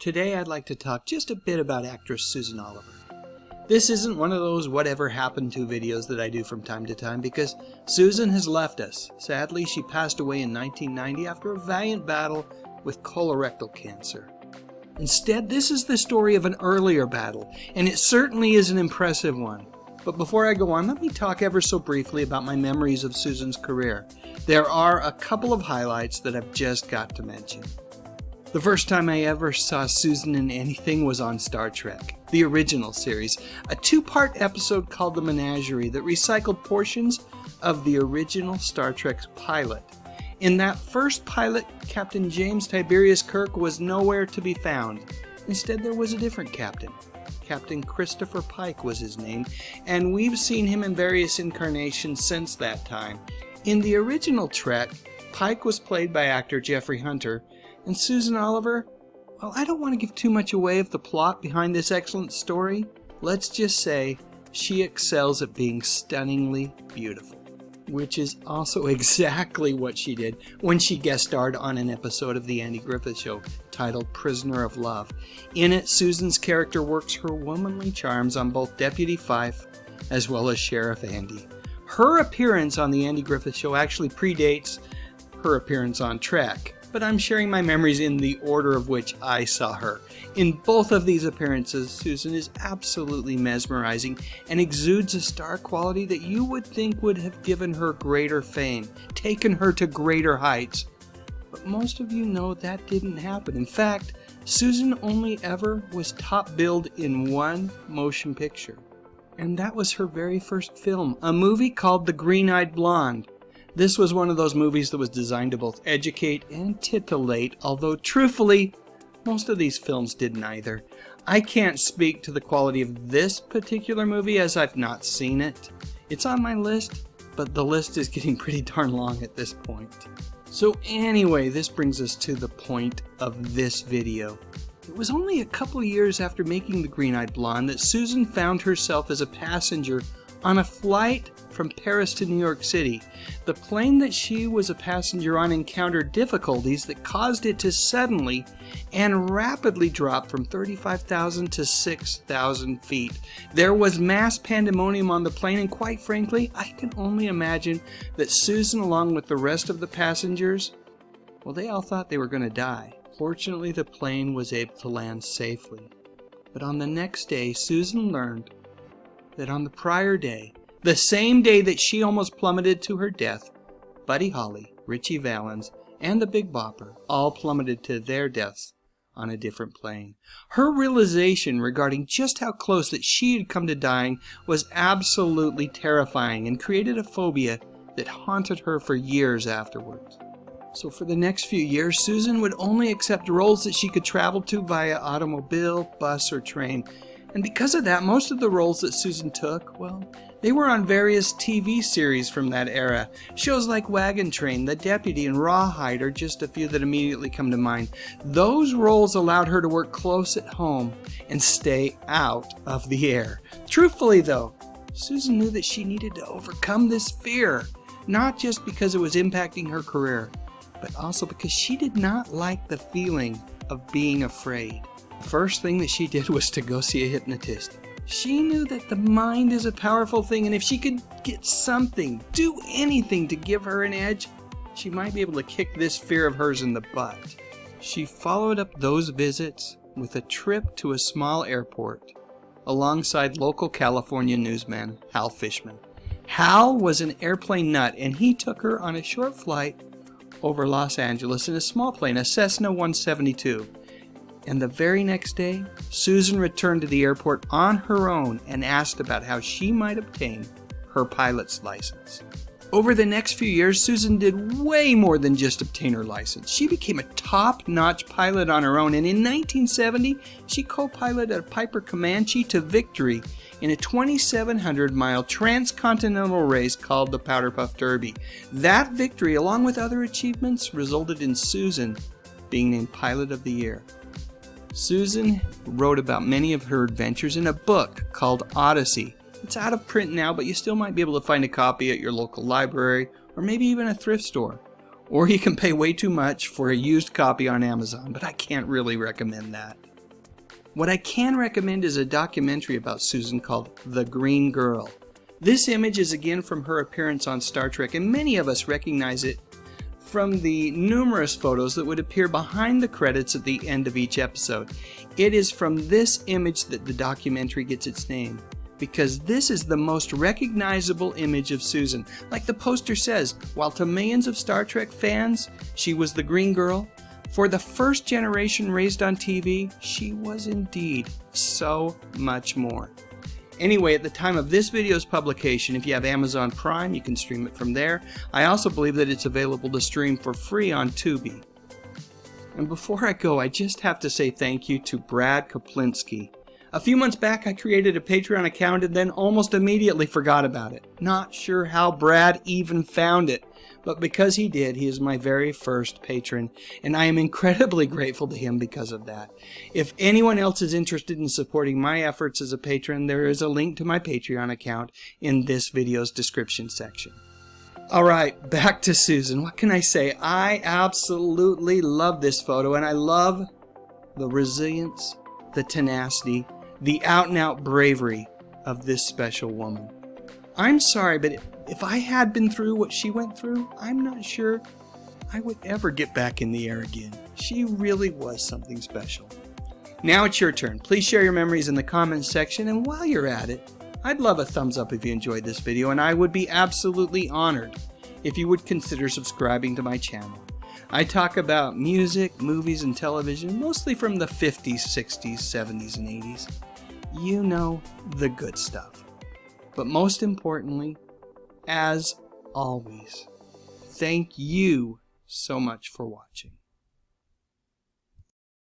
Today I'd like to talk just a bit about actress Susan Oliver. This isn't one of those whatever happened to videos that I do from time to time because Susan has left us. Sadly, she passed away in 1990 after a valiant battle with colorectal cancer. Instead, this is the story of an earlier battle, and it certainly is an impressive one. But before I go on, let me talk ever so briefly about my memories of Susan's career. There are a couple of highlights that I've just got to mention. The first time I ever saw Susan in anything was on Star Trek, the original series, a two-part episode called The Menagerie that recycled portions of the original Star Trek pilot. In that first pilot, Captain James Tiberius Kirk was nowhere to be found. Instead, there was a different captain. Captain Christopher Pike was his name, and we've seen him in various incarnations since that time. In the original Trek, Pike was played by actor Jeffrey Hunter, and Susan Oliver, well, I don't want to give too much away of the plot behind this excellent story. Let's just say she excels at being stunningly beautiful, which is also exactly what she did when she guest starred on an episode of The Andy Griffith Show titled Prisoner of Love. In it, Susan's character works her womanly charms on both Deputy Fife as well as Sheriff Andy. Her appearance on The Andy Griffith Show actually predates her appearance on Trek, but I'm sharing my memories in the order of which I saw her. In both of these appearances, Susan is absolutely mesmerizing and exudes a star quality that you would think would have given her greater fame, taken her to greater heights. But most of you know that didn't happen. In fact, Susan only ever was top billed in one motion picture. And that was her very first film, a movie called The Green-Eyed Blonde. This was one of those movies that was designed to both educate and titillate, although truthfully, most of these films did neither. I can't speak to the quality of this particular movie as I've not seen it. It's on my list, but the list is getting pretty darn long at this point. So anyway, this brings us to the point of this video. It was only a couple years after making The Green-Eyed Blonde that Susan found herself as a passenger on a flight from Paris to New York City. The plane that she was a passenger on encountered difficulties that caused it to suddenly and rapidly drop from 35,000 to 6,000 feet. There was mass pandemonium on the plane, and quite frankly, I can only imagine that Susan, along with the rest of the passengers, well, they all thought they were going to die. Fortunately, the plane was able to land safely. But on the next day, Susan learned that on the prior day, the same day that she almost plummeted to her death, Buddy Holly, Richie Valens, and the Big Bopper all plummeted to their deaths on a different plane. Her realization regarding just how close that she had come to dying was absolutely terrifying and created a phobia that haunted her for years afterwards. So for the next few years, Susan would only accept roles that she could travel to via automobile, bus, or train. And because of that, most of the roles that Susan took, well, they were on various TV series from that era. Shows like Wagon Train, The Deputy, and Rawhide are just a few that immediately come to mind. Those roles allowed her to work close at home and stay out of the air. Truthfully though, Susan knew that she needed to overcome this fear, not just because it was impacting her career, but also because she did not like the feeling of being afraid. The first thing that she did was to go see a hypnotist. She knew that the mind is a powerful thing, and if she could get something, do anything to give her an edge, she might be able to kick this fear of hers in the butt. She followed up those visits with a trip to a small airport alongside local California newsman Hal Fishman. Hal was an airplane nut, and he took her on a short flight over Los Angeles in a small plane, a Cessna 172. And the very next day, Susan returned to the airport on her own and asked about how she might obtain her pilot's license. Over the next few years, Susan did way more than just obtain her license. She became a top-notch pilot on her own, and in 1970, she co-piloted a Piper Comanche to victory in a 2,700-mile transcontinental race called the Powder Puff Derby. That victory, along with other achievements, resulted in Susan being named Pilot of the Year. Susan wrote about many of her adventures in a book called Odyssey. It's out of print now, but you still might be able to find a copy at your local library or maybe even a thrift store. Or you can pay way too much for a used copy on Amazon, but I can't really recommend that. What I can recommend is a documentary about Susan called The Green Girl. This image is again from her appearance on Star Trek, and many of us recognize it from the numerous photos that would appear behind the credits at the end of each episode. It is from this image that the documentary gets its name, because this is the most recognizable image of Susan. Like the poster says, while to millions of Star Trek fans, she was the Green Girl, for the first generation raised on TV, she was indeed so much more. Anyway, at the time of this video's publication, if you have Amazon Prime, you can stream it from there. I also believe that it's available to stream for free on Tubi. And before I go, I just have to say thank you to Brad Kaplinski. A few months back, I created a Patreon account and then almost immediately forgot about it. Not sure how Brad even found it, but because he did, he is my very first patron, and I am incredibly grateful to him because of that. If anyone else is interested in supporting my efforts as a patron, there is a link to my Patreon account in this video's description section. Alright, back to Susan. What can I say? I absolutely love this photo, and I love the resilience, the tenacity, the out-and-out bravery of this special woman. I'm sorry, but if I had been through what she went through, I'm not sure I would ever get back in the air again. She really was something special. Now it's your turn. Please share your memories in the comments section, and while you're at it, I'd love a thumbs up if you enjoyed this video, and I would be absolutely honored if you would consider subscribing to my channel. I talk about music, movies, and television, mostly from the 50s, 60s, 70s, and 80s. You know, the good stuff. But most importantly, as always, thank you so much for watching.